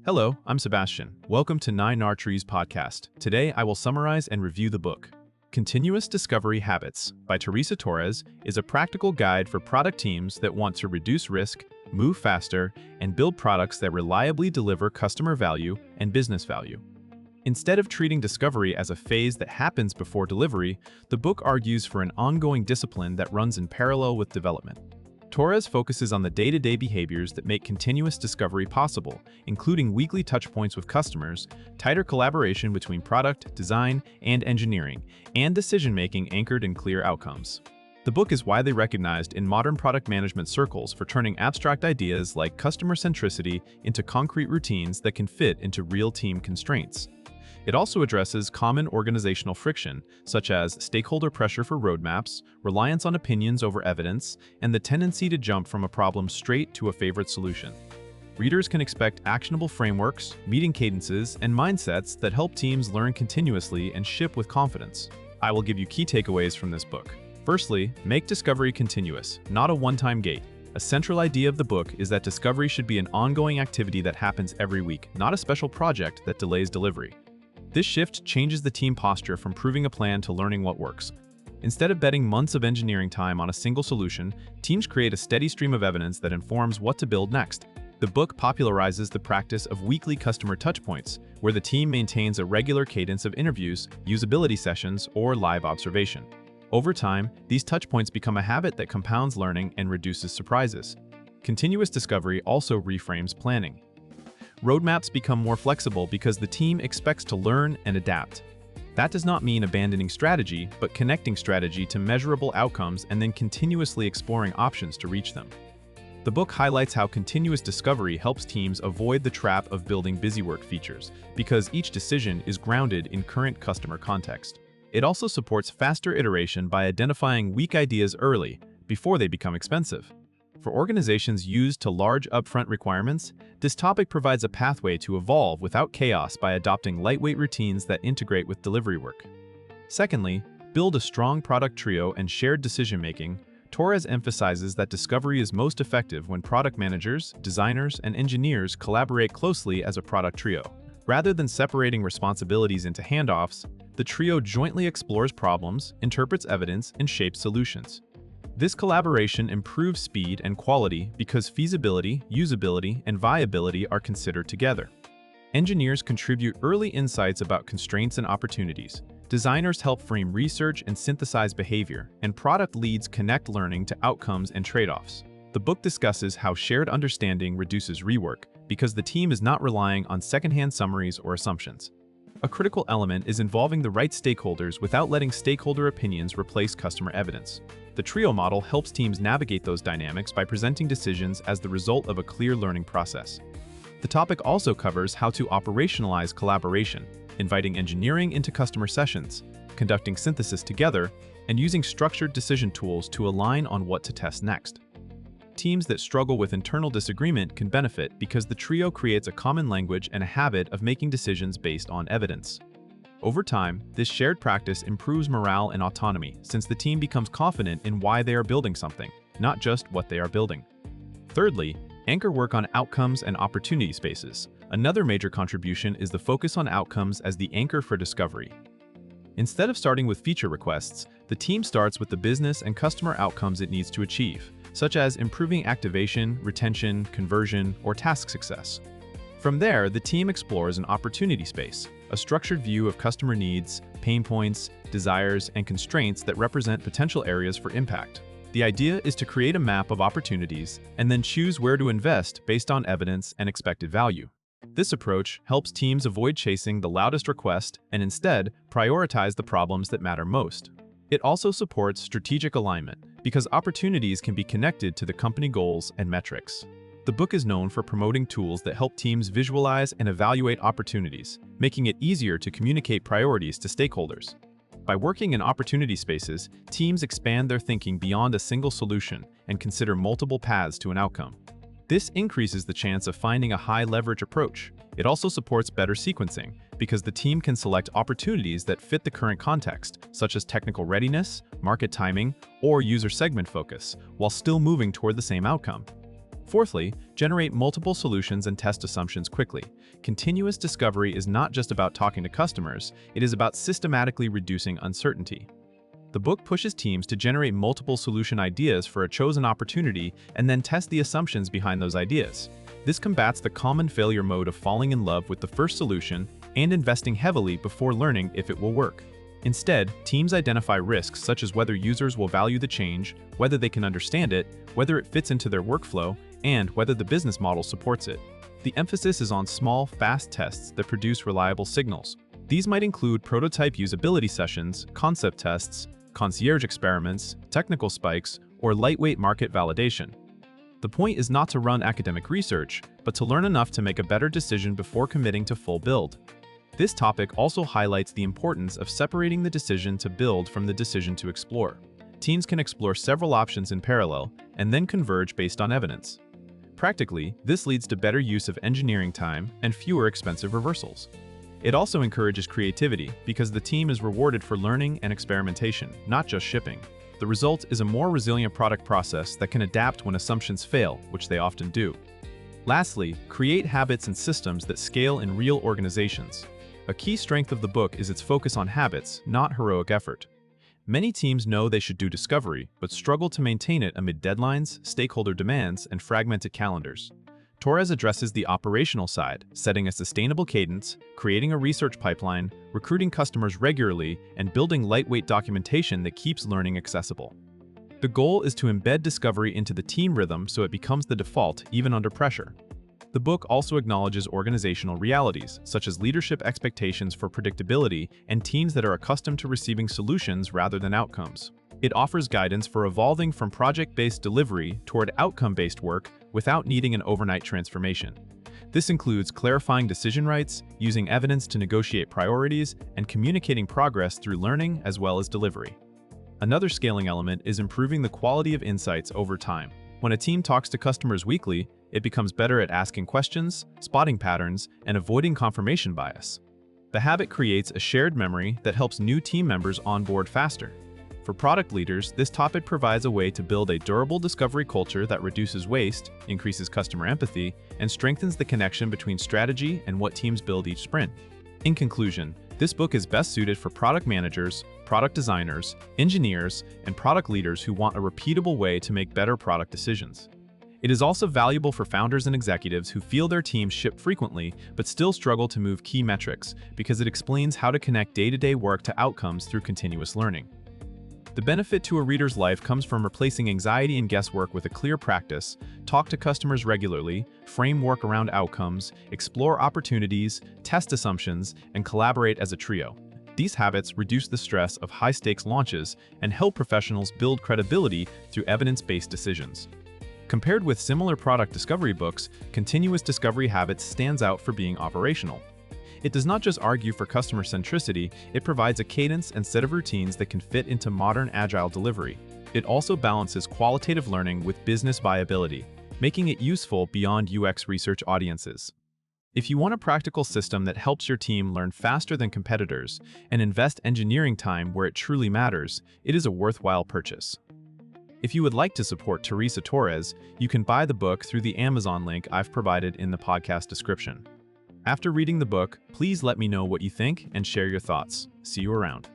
Hello, I'm Sebastian. Welcome to 9R Trees podcast. Today, I will summarize and review the book. Continuous Discovery Habits by Teresa Torres is a practical guide for product teams that want to reduce risk, move faster, and build products that reliably deliver customer value and business value. Instead of treating discovery as a phase that happens before delivery, the book argues for an ongoing discipline that runs in parallel with development. Torres focuses on the day-to-day behaviors that make continuous discovery possible, including weekly touchpoints with customers, tighter collaboration between product, design, and engineering, and decision-making anchored in clear outcomes. The book is widely recognized in modern product management circles for turning abstract ideas like customer centricity into concrete routines that can fit into real team constraints. It also addresses common organizational friction, such as stakeholder pressure for roadmaps, reliance on opinions over evidence, and the tendency to jump from a problem straight to a favorite solution. Readers can expect actionable frameworks, meeting cadences, and mindsets that help teams learn continuously and ship with confidence. I will give you key takeaways from this book. Firstly, make discovery continuous, not a one-time gate. A central idea of the book is that discovery should be an ongoing activity that happens every week, not a special project that delays delivery. This shift changes the team posture from proving a plan to learning what works. Instead of betting months of engineering time on a single solution, teams create a steady stream of evidence that informs what to build next. The book popularizes the practice of weekly customer touchpoints, where the team maintains a regular cadence of interviews, usability sessions, or live observation. Over time, these touchpoints become a habit that compounds learning and reduces surprises. Continuous discovery also reframes planning. Roadmaps become more flexible because the team expects to learn and adapt. That does not mean abandoning strategy, but connecting strategy to measurable outcomes and then continuously exploring options to reach them. The book highlights how continuous discovery helps teams avoid the trap of building busywork features, because each decision is grounded in current customer context. It also supports faster iteration by identifying weak ideas early, before they become expensive. For organizations used to large upfront requirements, this topic provides a pathway to evolve without chaos by adopting lightweight routines that integrate with delivery work. Secondly, build a strong product trio and shared decision-making. Torres emphasizes that discovery is most effective when product managers, designers, and engineers collaborate closely as a product trio. Rather than separating responsibilities into handoffs, the trio jointly explores problems, interprets evidence, and shapes solutions. This collaboration improves speed and quality because feasibility, usability, and viability are considered together. Engineers contribute early insights about constraints and opportunities. Designers help frame research and synthesize behavior, and product leads connect learning to outcomes and trade-offs. The book discusses how shared understanding reduces rework because the team is not relying on secondhand summaries or assumptions. A critical element is involving the right stakeholders without letting stakeholder opinions replace customer evidence. The trio model helps teams navigate those dynamics by presenting decisions as the result of a clear learning process. The topic also covers how to operationalize collaboration, inviting engineering into customer sessions, conducting synthesis together, and using structured decision tools to align on what to test next. Teams that struggle with internal disagreement can benefit because the trio creates a common language and a habit of making decisions based on evidence. Over time, this shared practice improves morale and autonomy since the team becomes confident in why they are building something, not just what they are building. Thirdly, anchor work on outcomes and opportunity spaces. Another major contribution is the focus on outcomes as the anchor for discovery. Instead of starting with feature requests, the team starts with the business and customer outcomes it needs to achieve, such as improving activation, retention, conversion, or task success. From there, the team explores an opportunity space, a structured view of customer needs, pain points, desires, and constraints that represent potential areas for impact. The idea is to create a map of opportunities and then choose where to invest based on evidence and expected value. This approach helps teams avoid chasing the loudest request and instead prioritize the problems that matter most. It also supports strategic alignment because opportunities can be connected to the company goals and metrics. The book is known for promoting tools that help teams visualize and evaluate opportunities, making it easier to communicate priorities to stakeholders. By working in opportunity spaces, teams expand their thinking beyond a single solution and consider multiple paths to an outcome. This increases the chance of finding a high-leverage approach. It also supports better sequencing because the team can select opportunities that fit the current context, such as technical readiness, market timing, or user segment focus, while still moving toward the same outcome. Fourthly, generate multiple solutions and test assumptions quickly. Continuous discovery is not just about talking to customers, it is about systematically reducing uncertainty. The book pushes teams to generate multiple solution ideas for a chosen opportunity and then test the assumptions behind those ideas. This combats the common failure mode of falling in love with the first solution and investing heavily before learning if it will work. Instead, teams identify risks such as whether users will value the change, whether they can understand it, whether it fits into their workflow, and whether the business model supports it. The emphasis is on small, fast tests that produce reliable signals. These might include prototype usability sessions, concept tests, concierge experiments, technical spikes, or lightweight market validation. The point is not to run academic research, but to learn enough to make a better decision before committing to full build. This topic also highlights the importance of separating the decision to build from the decision to explore. Teams can explore several options in parallel and then converge based on evidence. Practically, this leads to better use of engineering time and fewer expensive reversals. It also encourages creativity because the team is rewarded for learning and experimentation, not just shipping. The result is a more resilient product process that can adapt when assumptions fail, which they often do. Lastly, create habits and systems that scale in real organizations. A key strength of the book is its focus on habits, not heroic effort. Many teams know they should do discovery, but struggle to maintain it amid deadlines, stakeholder demands, and fragmented calendars. Torres addresses the operational side, setting a sustainable cadence, creating a research pipeline, recruiting customers regularly, and building lightweight documentation that keeps learning accessible. The goal is to embed discovery into the team rhythm so it becomes the default even under pressure. The book also acknowledges organizational realities, such as leadership expectations for predictability and teams that are accustomed to receiving solutions rather than outcomes. It offers guidance for evolving from project-based delivery toward outcome-based work without needing an overnight transformation. This includes clarifying decision rights, using evidence to negotiate priorities, and communicating progress through learning as well as delivery. Another scaling element is improving the quality of insights over time. When a team talks to customers weekly, it becomes better at asking questions, spotting patterns, and avoiding confirmation bias. The habit creates a shared memory that helps new team members onboard faster. For product leaders, this topic provides a way to build a durable discovery culture that reduces waste, increases customer empathy, and strengthens the connection between strategy and what teams build each sprint. In conclusion, this book is best suited for product managers, product designers, engineers, and product leaders who want a repeatable way to make better product decisions. It is also valuable for founders and executives who feel their teams ship frequently but still struggle to move key metrics because it explains how to connect day-to-day work to outcomes through continuous learning. The benefit to a reader's life comes from replacing anxiety and guesswork with a clear practice, talk to customers regularly, frame work around outcomes, explore opportunities, test assumptions, and collaborate as a trio. These habits reduce the stress of high-stakes launches and help professionals build credibility through evidence-based decisions. Compared with similar product discovery books, Continuous Discovery Habits stands out for being operational. It does not just argue for customer centricity, it provides a cadence and set of routines that can fit into modern agile delivery. It also balances qualitative learning with business viability, making it useful beyond UX research audiences. If you want a practical system that helps your team learn faster than competitors and invest engineering time where it truly matters, it is a worthwhile purchase. If you would like to support Teresa Torres, you can buy the book through the Amazon link I've provided in the podcast description. After reading the book, please let me know what you think and share your thoughts. See you around.